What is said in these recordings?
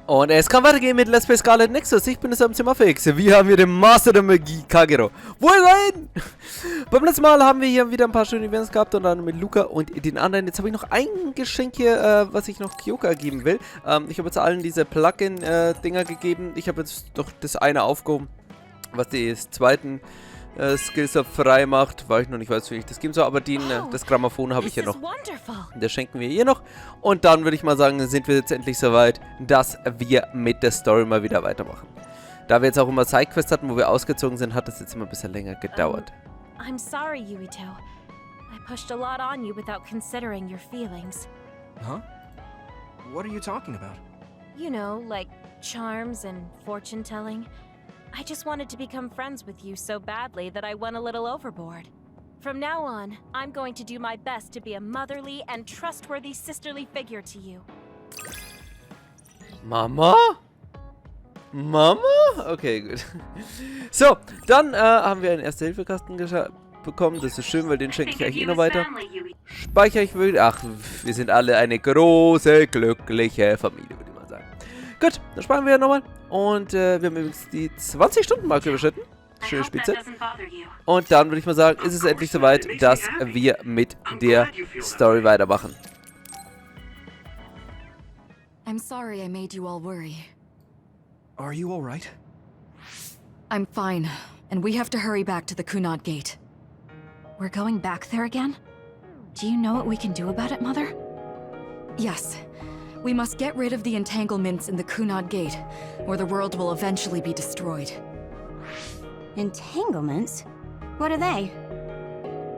Und es kann weitergehen mit Let's Play Scarlet Nexus. Ich bin es am Zimmerfix. Wir haben hier den Master der Magie, Kagero. Wo ist er hin? Beim letzten Mal haben wir hier wieder ein paar schöne Events gehabt. Und dann mit Luca und den anderen. Jetzt habe ich noch ein Geschenk hier, was ich noch Kyoka geben will. Ich habe jetzt allen diese Plugin-Dinger gegeben. Ich habe jetzt doch das eine aufgehoben, was die zweiten Skills frei macht, weil ich noch nicht weiß, wie ich das geben soll, aber das Grammophon habe ich hier noch. Das schenken wir hier noch. Und dann würde ich mal sagen, sind wir jetzt endlich soweit, dass wir mit der Story mal wieder weitermachen. Da wir jetzt auch immer Sidequests hatten, wo wir ausgezogen sind, hat das jetzt immer ein bisschen länger gedauert. I'm sorry, Yuito. I pushed a lot on you without considering your feelings. Huh? What are you talking about? You know, like charms and fortune-telling. I just wanted to become friends with you so badly that I went a little overboard. From now on, I'm going to do my best to be a motherly and trustworthy sisterly figure to you. Mama? Mama? Okay, gut. So, dann haben wir einen Erste-Hilfe-Kasten bekommen. Das ist schön, weil den schenke ich euch eh noch weiter. Speichere ich wirklich. Ach, wir sind alle eine große, glückliche Familie, würde ich mal sagen. Gut, dann sparen wir nochmal. Und wir haben übrigens die 20-Stunden-Marke überschritten. Schöne Spitze. Und dann würde ich mal sagen, ist es endlich soweit, dass wir mit der Story weitermachen. I'm sorry I made you all worry. Are you all right? I'm fine, and we have to hurry back to the Kunad Gate. We're going back there again? Do you know what we can do about it, Mother? Yes. We must get rid of the entanglements in the Kunad Gate, or the world will eventually be destroyed. Entanglements? What are they?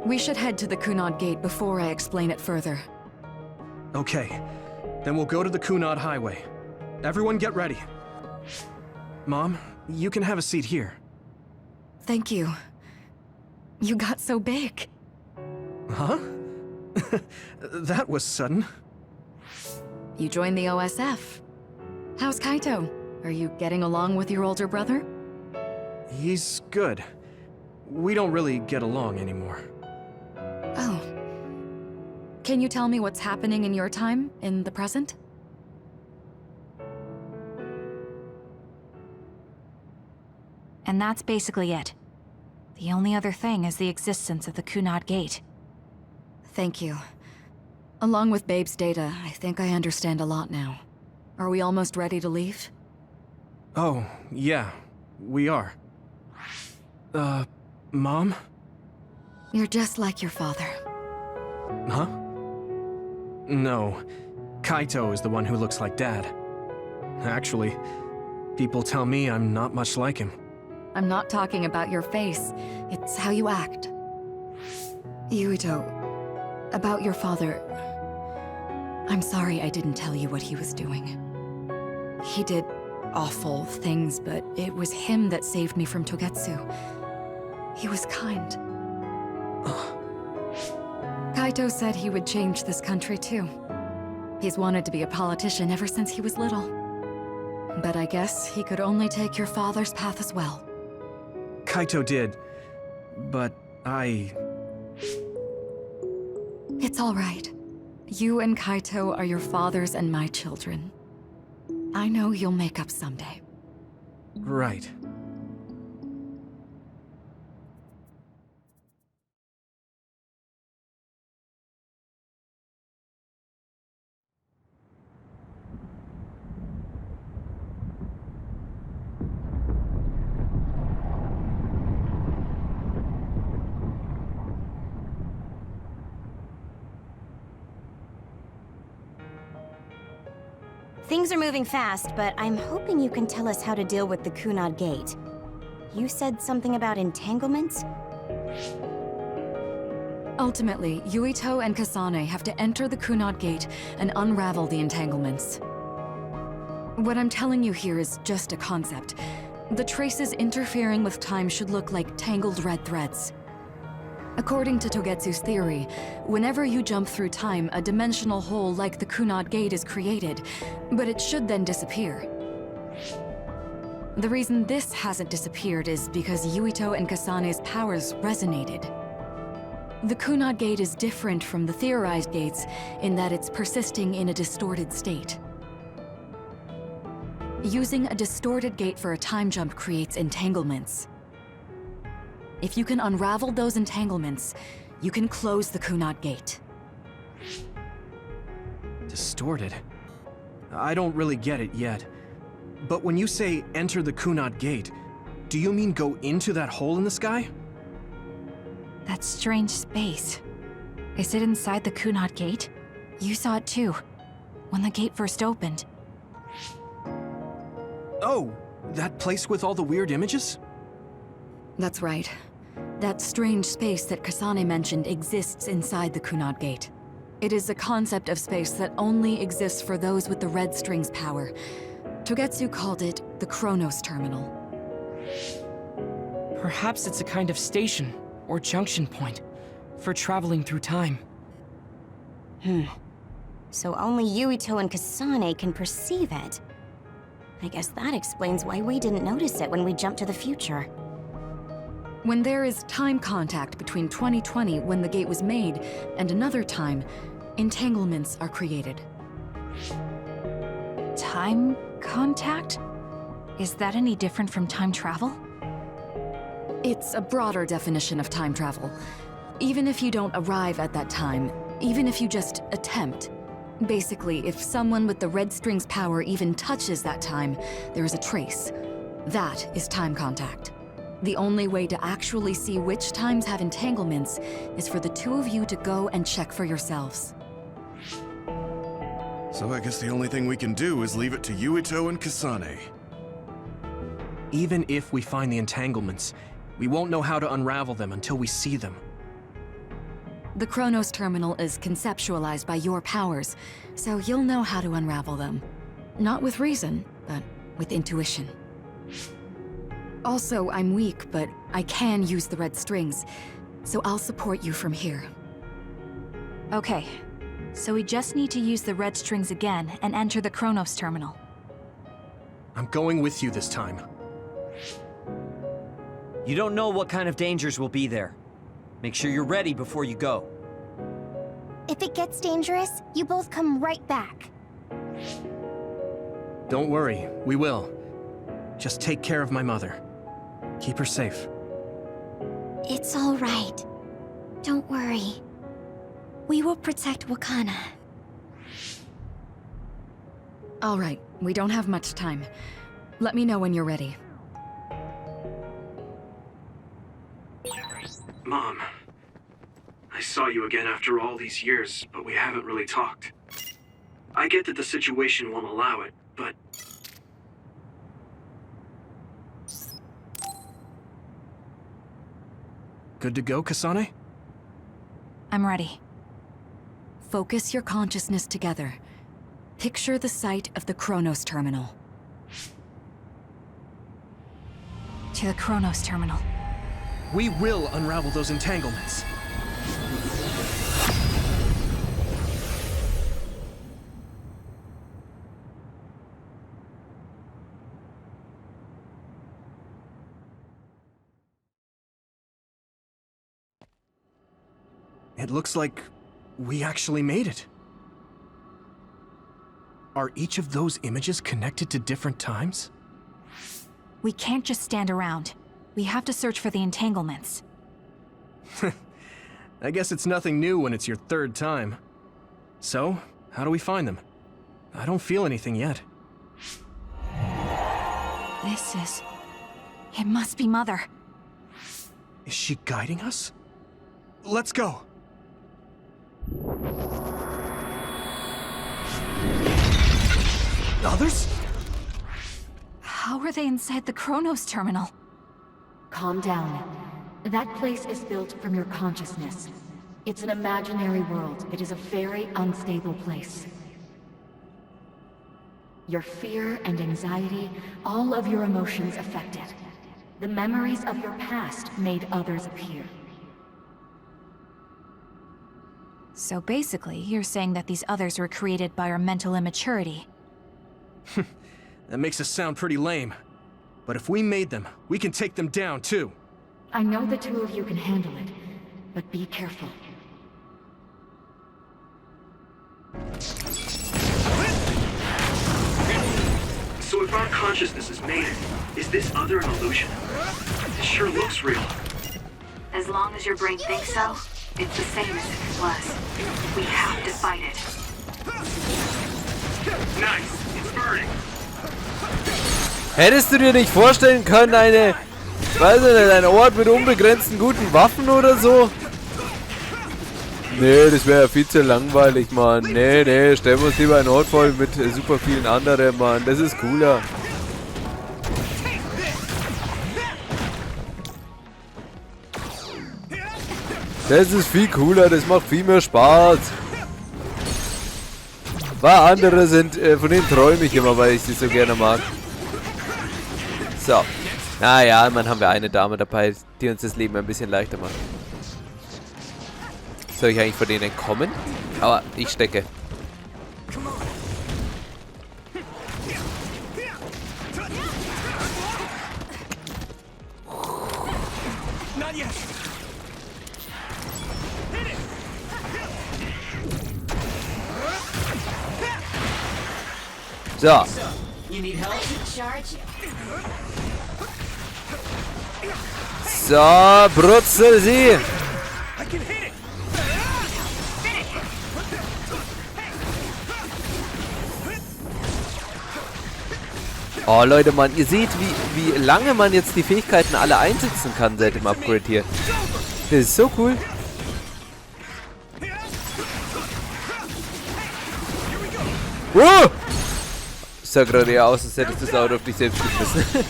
We should head to the Kunad Gate before I explain it further. Okay. Then we'll go to the Kunad Highway. Everyone get ready. Mom, you can have a seat here. Thank you. You got so big. Huh? That was sudden. You joined the OSF. How's Kaito? Are you getting along with your older brother? He's good. We don't really get along anymore. Oh. Can you tell me what's happening in your time, in the present? And that's basically it. The only other thing is the existence of the Kunad Gate. Thank you. Along with Babe's data, I think I understand a lot now. Are we almost ready to leave? Oh, yeah, we are. Mom? You're just like your father. Huh? No, Kaito is the one who looks like Dad. Actually, people tell me I'm not much like him. I'm not talking about your face. It's how you act. Yuito, about your father... I'm sorry I didn't tell you what he was doing. He did awful things, but it was him that saved me from Togetsu. He was kind. Kaito said he would change this country too. He's wanted to be a politician ever since he was little. But I guess he could only take your father's path as well. Kaito did, but It's all right. You and Kaito are your father's and my children. I know you'll make up someday. Right. Things are moving fast, but I'm hoping you can tell us how to deal with the Kunad Gate. You said something about entanglements? Ultimately, Yuito and Kasane have to enter the Kunad Gate and unravel the entanglements. What I'm telling you here is just a concept. The traces interfering with time should look like tangled red threads. According to Togetsu's theory, whenever you jump through time, a dimensional hole like the Kunad Gate is created, but it should then disappear. The reason this hasn't disappeared is because Yuito and Kasane's powers resonated. The Kunad Gate is different from the theorized gates in that it's persisting in a distorted state. Using a distorted gate for a time jump creates entanglements. If you can unravel those entanglements, you can close the Kunad Gate. Distorted? I don't really get it yet. But when you say enter the Kunad Gate, do you mean go into that hole in the sky? That strange space. Is it inside the Kunad Gate? You saw it too, when the gate first opened. Oh, that place with all the weird images? That's right. That strange space that Kasane mentioned exists inside the Kunad Gate. It is a concept of space that only exists for those with the red string's power. Togetsu called it the Chronos Terminal. Perhaps it's a kind of station, or junction point, for traveling through time. So only Yuito and Kasane can perceive it. I guess that explains why we didn't notice it when we jumped to the future. When there is time contact between 2020, when the gate was made, and another time, entanglements are created. Time contact? Is that any different from time travel? It's a broader definition of time travel. Even if you don't arrive at that time, even if you just attempt. Basically, if someone with the red string's power even touches that time, there is a trace. That is time contact. The only way to actually see which times have entanglements is for the two of you to go and check for yourselves. So I guess the only thing we can do is leave it to Yuito and Kasane. Even if we find the entanglements, we won't know how to unravel them until we see them. The Chronos Terminal is conceptualized by your powers, so you'll know how to unravel them. Not with reason, but with intuition. Also, I'm weak, but I can use the red strings, so I'll support you from here. Okay, so we just need to use the red strings again and enter the Chronos Terminal. I'm going with you this time. You don't know what kind of dangers will be there. Make sure you're ready before you go. If it gets dangerous, you both come right back. Don't worry, we will. Just take care of my mother. Keep her safe. It's all right. Don't worry. We will protect Wakana. All right, we don't have much time. Let me know when you're ready. Mom, I saw you again after all these years, but we haven't really talked. I get that the situation won't allow it, but... Good to go, Kasane? I'm ready. Focus your consciousness together. Picture the site of the Chronos Terminal. To the Chronos Terminal. We will unravel those entanglements. It looks like we actually made it. Are each of those images connected to different times? We can't just stand around. We have to search for the entanglements. I guess it's nothing new when it's your third time. So, how do we find them? I don't feel anything yet. This is... It must be Mother. Is she guiding us? Let's go! Others? How are they inside the Chronos Terminal? Calm down. That place is built from your consciousness. It's an imaginary world. It is a very unstable place. Your fear and anxiety, all of your emotions affect it. The memories of your past made others appear. So basically, you're saying that these others were created by our mental immaturity. That makes us sound pretty lame. But if we made them, we can take them down, too. I know the two of you can handle it, but be careful. So if our consciousness has made it, is this other an illusion? It sure looks real. As long as your brain thinks so, it's the same as if it was. We have to fight it. Nice, it's burning. Hättest du dir nicht vorstellen können, weiß nicht, ein Ort mit unbegrenzten guten Waffen oder so? Nee, das wäre ja viel zu langweilig, Mann. Nee, stellen wir uns lieber einen Ort voll mit super vielen anderen, Mann. Das ist cooler. Das ist viel cooler, das macht viel mehr Spaß. Weil andere sind, von denen träume ich immer, weil ich sie so gerne mag. So. Naja, dann haben wir eine Dame dabei, die uns das Leben ein bisschen leichter macht. Soll ich eigentlich von denen entkommen? Aber ich stecke. So. So, brutzel sie. Oh Leute, Mann, ihr seht, wie lange man jetzt die Fähigkeiten alle einsetzen kann seit dem Upgrade hier. Das ist so cool. Wow! Sah gerade eher aus, als hättest du das Auto auf dich selbst geschmissen.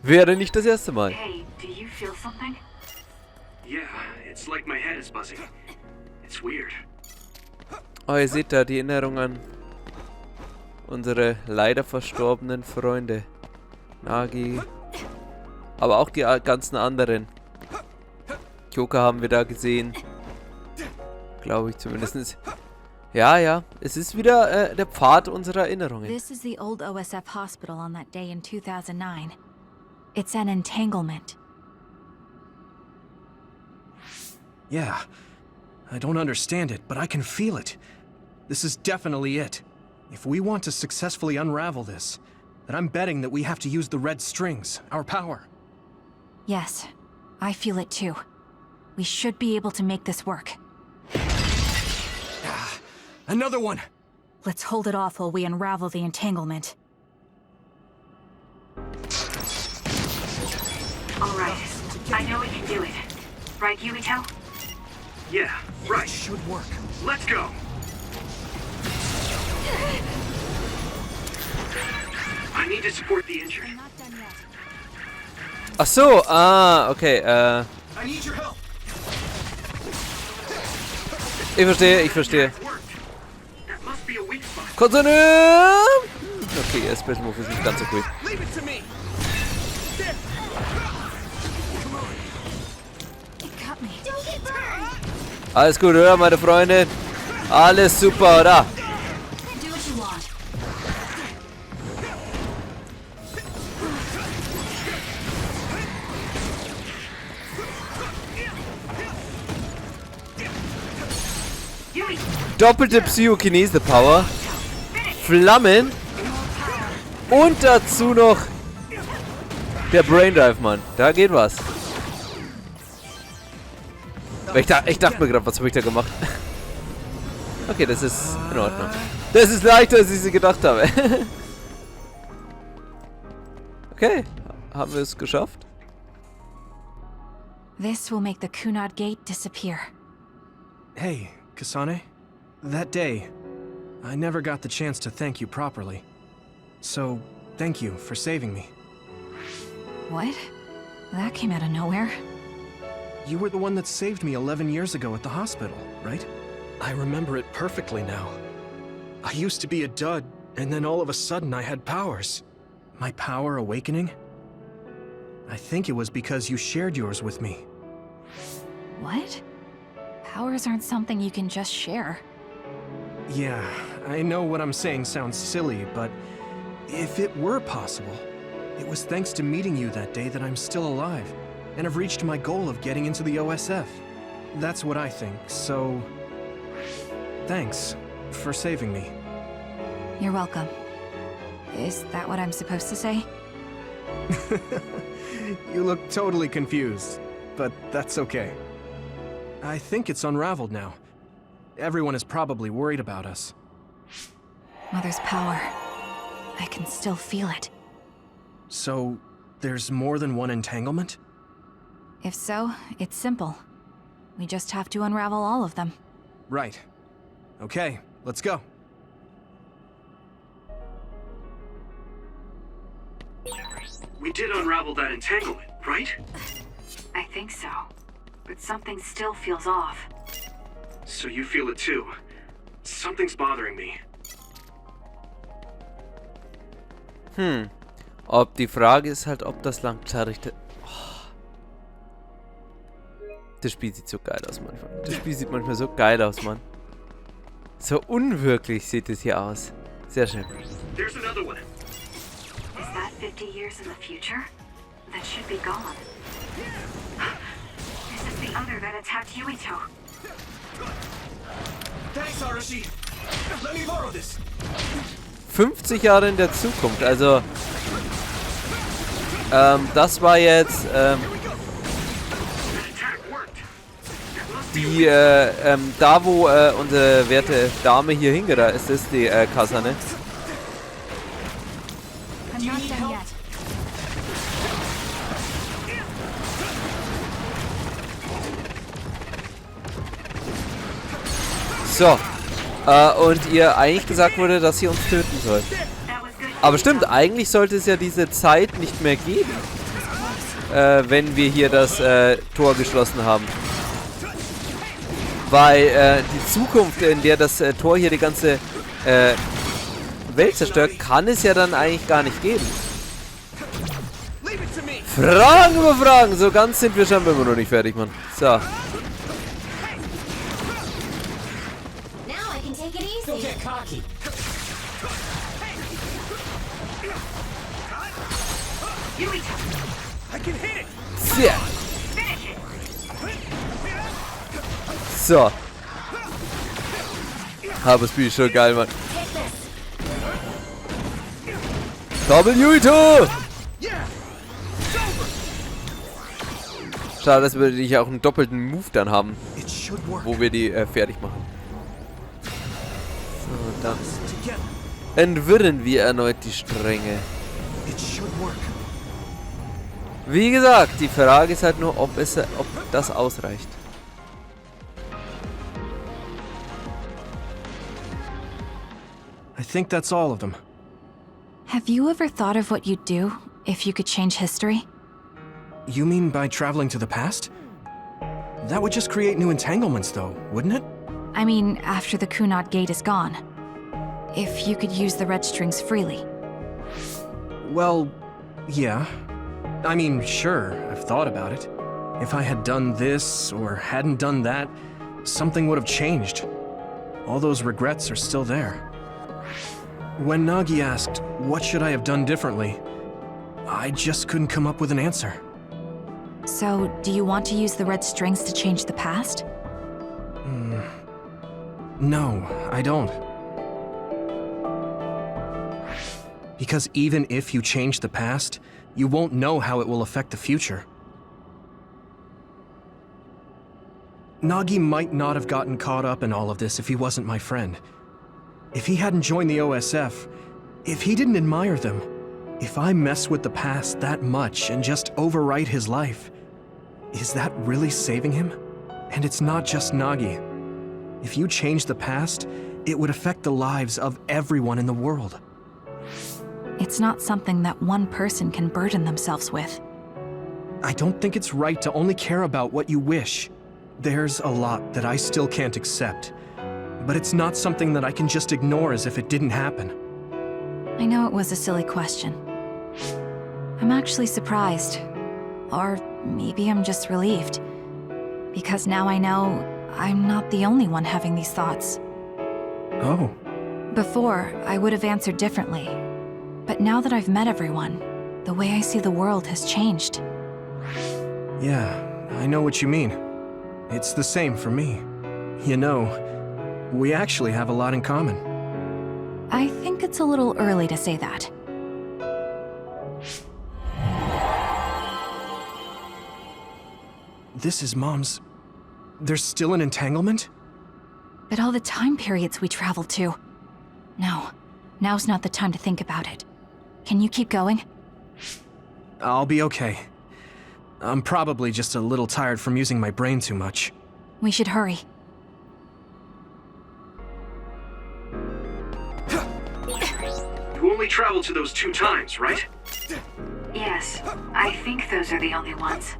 Wäre nicht das erste Mal. Hey, do you feel something? Yeah, it's like my head is buzzing. It's weird. Oh, ihr seht da die Erinnerung an unsere leider verstorbenen Freunde. Nagi. Aber auch die ganzen anderen. Kyoka haben wir da gesehen. Glaube ich zumindest. Ja, es ist wieder der Pfad unserer Erinnerungen. This is the old OSF hospital on that day in 2009. It's an entanglement. Yeah. I don't understand it, but I can feel it. This is definitely it. If we want to successfully unravel this, then I'm betting that we have to use the red strings, our power. Yes, I feel it too. We should be able to make this work. Another one! Let's hold it off while we unravel the entanglement. All right, I know we can do it. Right, Yuito? Yeah, right. It should work. Let's go. I need to support the injured. Ach so, okay, I need your help. Ich verstehe. That must be a weak spot. Konzentrieren! Okay, ihr Special Move ist nicht ganz so cool. Leave it to me. Alles gut, oder, meine Freunde? Alles super, oder? Doppelte Psychokinese Power, Flammen und dazu noch der Brain Drive, Mann. Da geht was. Ich dachte mir gerade, was habe ich da gemacht? Okay, das ist in Ordnung. Das ist leichter, als ich sie gedacht habe. Okay, haben wir es geschafft? This will make the Kunad Gate disappear. Hey, Kasane. That day, I never got the chance to thank you properly. So, thank you for saving me. What? That came out of nowhere. You were the one that saved me 11 years ago at the hospital, right? I remember it perfectly now. I used to be a dud, and then all of a sudden I had powers. My power awakening? I think it was because you shared yours with me. What? Powers aren't something you can just share. Yeah, I know what I'm saying sounds silly, but if it were possible, it was thanks to meeting you that day that I'm still alive, and have reached my goal of getting into the OSF. That's what I think, so... Thanks for saving me. You're welcome. Is that what I'm supposed to say? You look totally confused, but that's okay. I think it's unraveled now. Everyone is probably worried about us. Mother's power. I can still feel it. So, there's more than one entanglement? If so, it's simple. We just have to unravel all of them. Right. Okay, let's go. We did unravel that entanglement, right? I think so. But something still feels off. So you feel it too. Something's bothering me. Ob die Frage ist halt, ob das langzeitig... Das Spiel sieht so geil aus manchmal. Das Spiel sieht manchmal so geil aus, Mann. So unwirklich sieht es hier aus. Sehr schön. There's another one. Is that 50 years in the future? That should be gone. This is the other that attacked Yuito. Thanks, Arashi. Let me borrow this. 50 Jahre in der Zukunft, also das war jetzt die da wo unsere werte Dame hier hingereist ist, das die Kaserne. I'm not done yet. So. Und ihr eigentlich gesagt wurde, dass sie uns töten soll. Aber stimmt, eigentlich sollte es ja diese Zeit nicht mehr geben. Wenn wir hier das Tor geschlossen haben. Weil die Zukunft, in der das Tor hier die ganze Welt zerstört, kann es ja dann eigentlich gar nicht geben. Fragen über Fragen. So ganz sind wir schon immer noch nicht fertig, Mann. So. Sehr. So. Aber das Spiel ist schon geil, Mann. Double Yuito! Schade, dass wir nicht auch einen doppelten Move dann haben, wo wir die fertig machen. So, dann entwirren wir erneut die Stränge. Wie gesagt, die Frage ist halt nur, ob das ausreicht. I think that's all of them. Have you ever thought of what you'd do if you could change history? You mean by traveling to the past? That would just create new entanglements, though, wouldn't it? I mean, after the Kunad Gate is gone. If you could use the red strings freely. Well, yeah. I mean, sure, I've thought about it. If I had done this, or hadn't done that, something would have changed. All those regrets are still there. When Nagi asked, what should I have done differently, I just couldn't come up with an answer. So, do you want to use the red strings to change the past? No, I don't. Because even if you change the past, you won't know how it will affect the future. Nagi might not have gotten caught up in all of this if he wasn't my friend. If he hadn't joined the OSF, if he didn't admire them, if I mess with the past that much and just overwrite his life, is that really saving him? And it's not just Nagi. If you change the past, it would affect the lives of everyone in the world. It's not something that one person can burden themselves with. I don't think it's right to only care about what you wish. There's a lot that I still can't accept. But it's not something that I can just ignore as if it didn't happen. I know it was a silly question. I'm actually surprised. Or maybe I'm just relieved. Because now I know I'm not the only one having these thoughts. Oh. Before, I would have answered differently. But now that I've met everyone, the way I see the world has changed. Yeah, I know what you mean. It's the same for me. You know, we actually have a lot in common. I think it's a little early to say that. this is Mom's... There's still an entanglement? But all the time periods we traveled to. No, now's not the time to think about it. Can you keep going? I'll be okay. I'm probably just a little tired from using my brain too much. We should hurry. You only traveled to those 2 times, right? Yes, I think those are the only ones.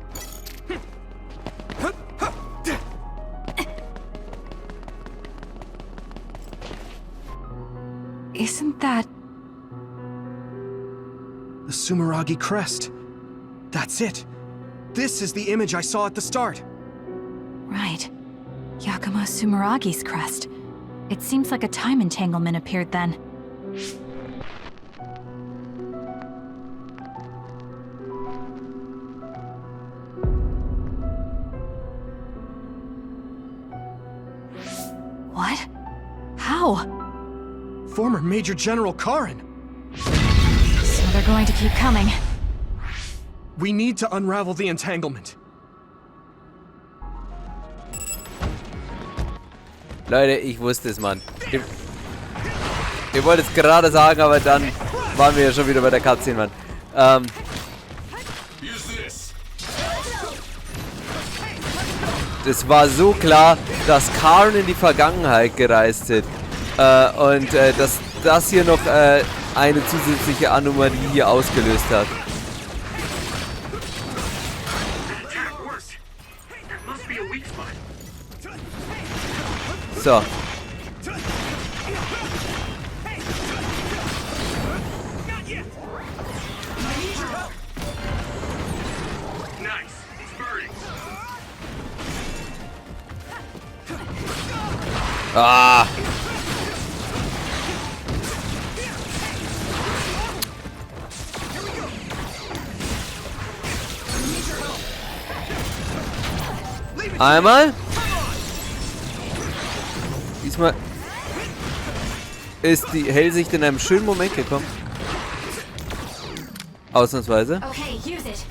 Isn't that... The Sumeragi crest. That's it. This is the image I saw at the start. Right. Yakumo Sumeragi's crest. It seems like a time entanglement appeared then. What? How? Former Major General Karin. So they're going to keep coming. We need to unravel the entanglement. Leute, ich wusste es, Mann. Ich wollte es gerade sagen, aber dann waren wir ja schon wieder bei der Cutscene, Mann. Das war so klar, dass Karin in die Vergangenheit gereist ist. Und dass das hier noch eine zusätzliche Anomalie hier ausgelöst hat. So. Ah. Einmal. Diesmal ist die Hellsicht in einem schönen Moment gekommen. Ausnahmsweise. Okay, use it.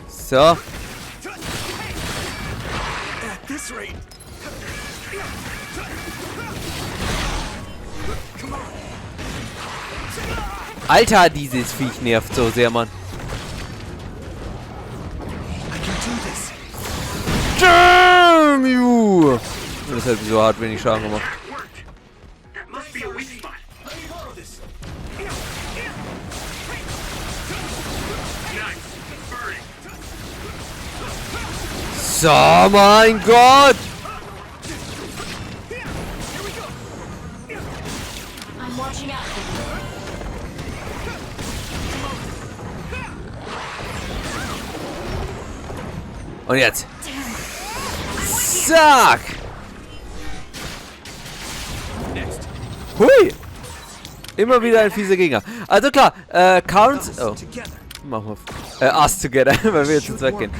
So. Alter, dieses Viech nervt so sehr, Mann. Damn you! Das hat so hart wenig Schaden gemacht. So, mein Gott! Und jetzt. Zack! Hui! Immer wieder ein fieser Gegner. Also klar, Karens... Oh. Machen wir... Us together, weil wir jetzt ins Weg gehen.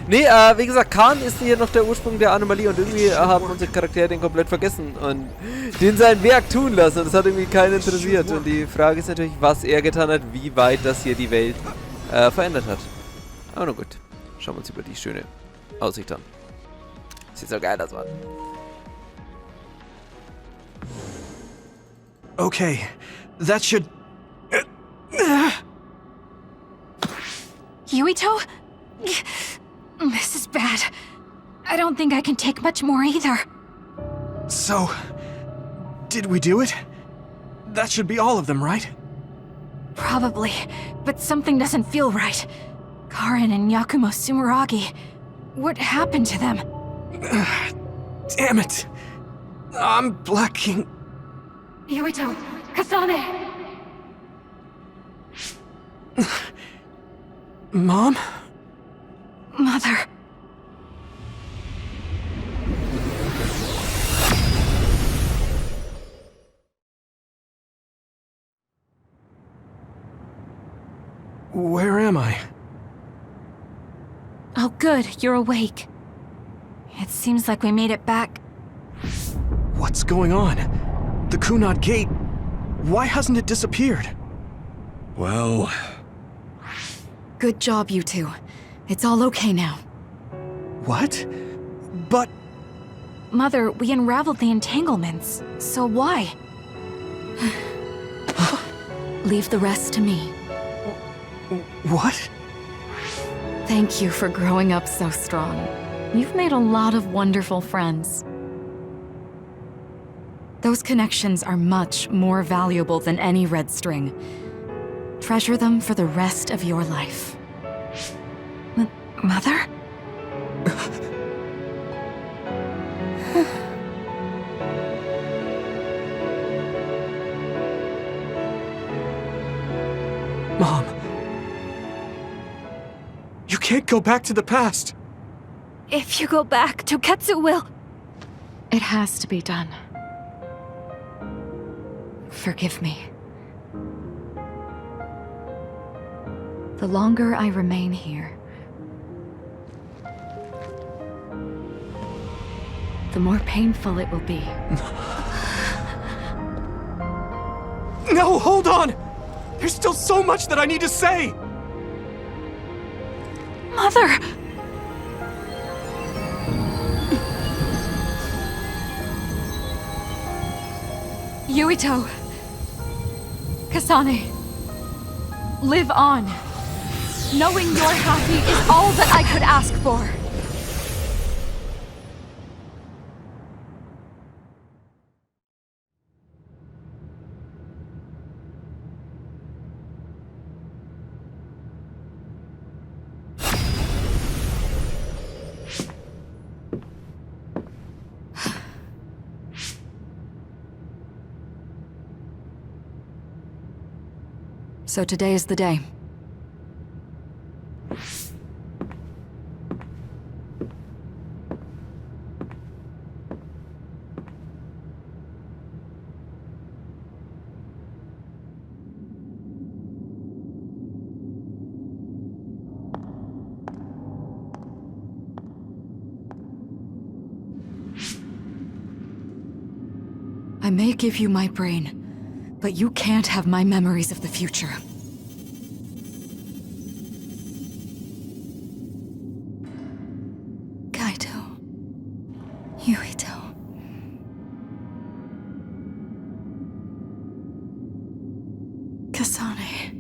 Nee, wie gesagt, Khan ist hier noch der Ursprung der Anomalie und irgendwie haben unsere Charaktere den komplett vergessen und den sein Werk tun lassen und das hat irgendwie keinen interessiert. Und die Frage ist natürlich, was er getan hat, wie weit das hier die Welt verändert hat. Aber nun gut. Schauen wir uns über die schöne Aussicht an. Sieht so geil aus, Mann. Okay, that should... Yuito? This is bad. I don't think I can take much more either. So, did we do it? That should be all of them, right? Probably, but something doesn't feel right. Karin and Yakumo Sumeragi. What happened to them? Damn it. I'm blacking. Yuito, Kasane! Mom? Mother. Where am I? Oh good, you're awake. It seems like we made it back. What's going on? The Kunad Gate. Why hasn't it disappeared? Well... Good job, you two. It's all okay now. What? But... Mother, we unraveled the entanglements, so why? Leave the rest to me. What? Thank you for growing up so strong. You've made a lot of wonderful friends. Those connections are much more valuable than any red string. Treasure them for the rest of your life. Mother? Mom. You can't go back to the past. If you go back, Toketsu will... It has to be done. Forgive me. The longer I remain here, the more painful it will be. No, hold on! There's still so much that I need to say! Mother! Yuito! Kasane! Live on! Knowing you're happy is all that I could ask for! So today is the day. I may give you my brain, but you can't have my memories of the future. Kaito. Yuito. Kasane.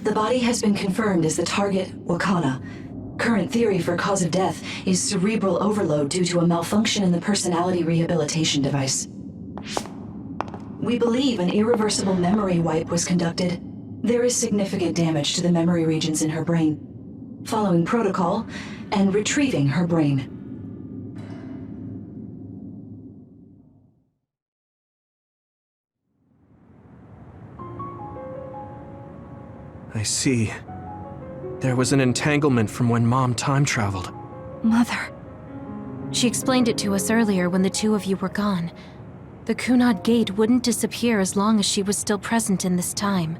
The body has been confirmed as the target, Wakana. Current theory for cause of death is cerebral overload due to a malfunction in the personality rehabilitation device. We believe an irreversible memory wipe was conducted. There is significant damage to the memory regions in her brain. Following protocol and retrieving her brain. I see. There was an entanglement from when Mom time traveled. Mother. She explained it to us earlier when the two of you were gone. The Kunad Gate wouldn't disappear as long as she was still present in this time.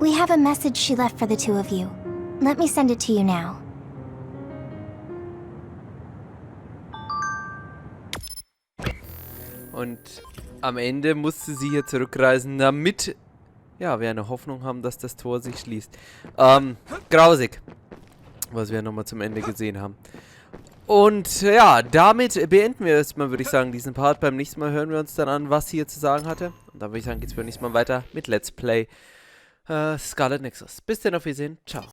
We have a message she left for the two of you. Let me send it to you now. Und am Ende musste sie hier zurückreisen, damit ja, wir eine Hoffnung haben, dass das Tor sich schließt. Grausig, was wir nochmal zum Ende gesehen haben. Und ja, damit beenden wir erstmal, würde ich sagen, diesen Part. Beim nächsten Mal hören wir uns dann an, was sie hier zu sagen hatte. Und dann würde ich sagen, geht es beim nächsten Mal weiter mit Let's Play Scarlet Nexus. Bis dann, auf Wiedersehen. Ciao.